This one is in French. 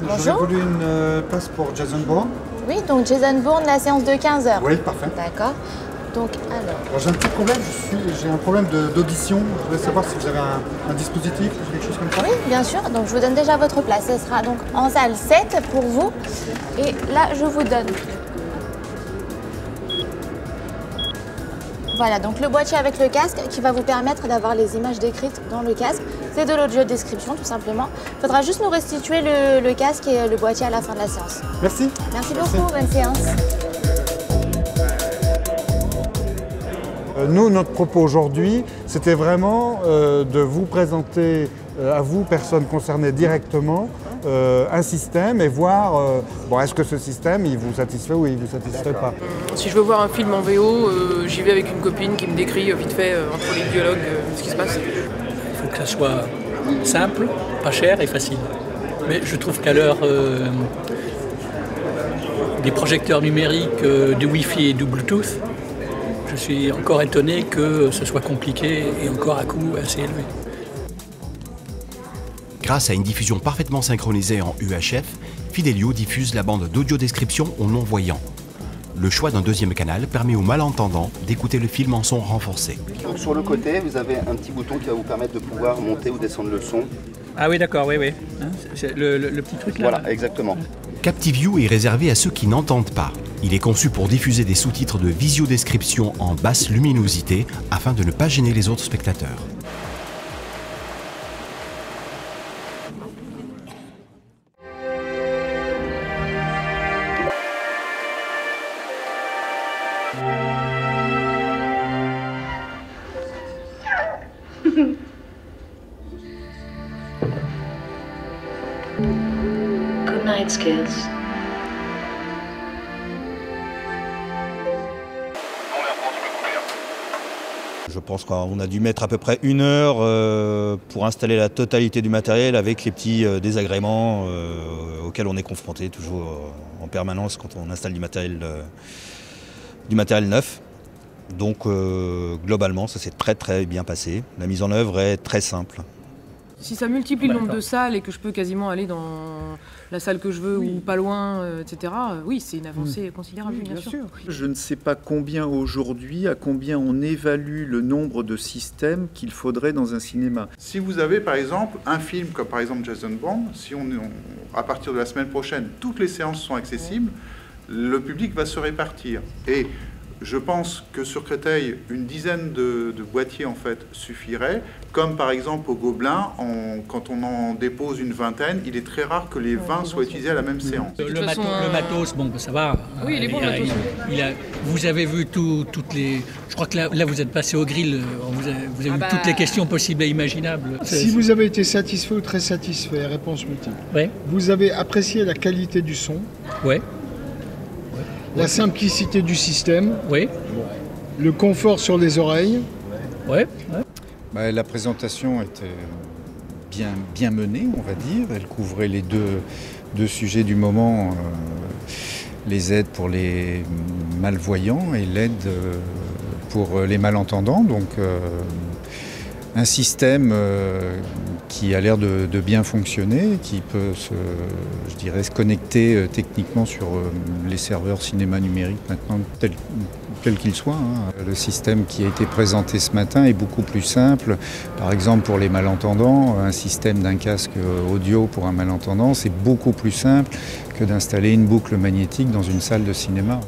J'aurais Bonjour. voulu une place pour Jason Bourne. Oui, donc Jason Bourne, la séance de 15 heures. Oui, parfait. D'accord. Donc, alors. Alors, j'ai un petit problème, j'ai un problème d'audition. Je voulais savoir si vous avez un dispositif ou quelque chose comme ça. Oui, bien sûr. Donc, je vous donne déjà votre place. Ce sera donc en salle 7 pour vous. Et là, je vous donne. Voilà, donc le boîtier avec le casque qui va vous permettre d'avoir les images décrites dans le casque. C'est de l'audio description, tout simplement. Il faudra juste nous restituer le casque et le boîtier à la fin de la séance. Merci. Merci beaucoup, bonne séance. Nous, notre propos aujourd'hui, c'était vraiment de vous présenter à vous, personnes concernées directement, un système et voir bon, est-ce que ce système il vous satisfait ou il ne vous satisfait pas. Si je veux voir un film en VO, j'y vais avec une copine qui me décrit vite fait entre les dialogues ce qui se passe. Il faut que ça soit simple, pas cher et facile. Mais je trouve qu'à l'heure des projecteurs numériques, du Wi-Fi et du Bluetooth, je suis encore étonné que ce soit compliqué et encore à coût assez élevé. Grâce à une diffusion parfaitement synchronisée en UHF, Fidelio diffuse la bande d'audio-description aux non-voyants. Le choix d'un deuxième canal permet aux malentendants d'écouter le film en son renforcé. Donc sur le côté, vous avez un petit bouton qui va vous permettre de pouvoir monter ou descendre le son. Ah oui, d'accord, oui, oui. Hein, c'est le petit truc là. Voilà, exactement. Captiview est réservé à ceux qui n'entendent pas. Il est conçu pour diffuser des sous-titres de visiodescription en basse luminosité afin de ne pas gêner les autres spectateurs. Good night, Skills. Je pense qu'on a dû mettre à peu près 1 heure pour installer la totalité du matériel avec les petits désagréments auxquels on est confronté toujours en permanence quand on installe du matériel neuf. Donc globalement ça s'est très bien passé. La mise en œuvre est très simple. Si ça multiplie le nombre de salles et que je peux quasiment aller dans la salle que je veux ou pas loin, etc., oui, c'est une avancée considérable, bien sûr. Je ne sais pas combien aujourd'hui, à combien on évalue le nombre de systèmes qu'il faudrait dans un cinéma. Si vous avez par exemple un film comme par exemple Jason Bourne, si à partir de la semaine prochaine, toutes les séances sont accessibles, le public va se répartir. Et je pense que sur Créteil, une dizaine de boîtiers en fait suffirait. Comme par exemple au Gobelin, quand on en dépose une vingtaine, il est très rare que les 20 soient utilisés à la même séance. Le matos, bon, ça va. Oui, il est bon le matos. Vous avez vu toutes les... Je crois que là vous êtes passé au grill, vous avez vu toutes les questions possibles et imaginables. Si vous avez été satisfait ou très satisfait, réponse multiple. Ouais. Vous avez apprécié la qualité du son. Ouais. La simplicité du système. Oui. Le confort sur les oreilles. Ouais. La présentation était bien menée, on va dire. Elle couvrait les deux sujets du moment, les aides pour les malvoyants et l'aide pour les malentendants. Donc un système qui a l'air de bien fonctionner, qui peut se connecter techniquement sur les serveurs cinéma numérique maintenant, quel qu'il soit. Le système qui a été présenté ce matin est beaucoup plus simple. Par exemple, pour les malentendants, un système d'un casque audio pour un malentendant, c'est beaucoup plus simple que d'installer une boucle magnétique dans une salle de cinéma.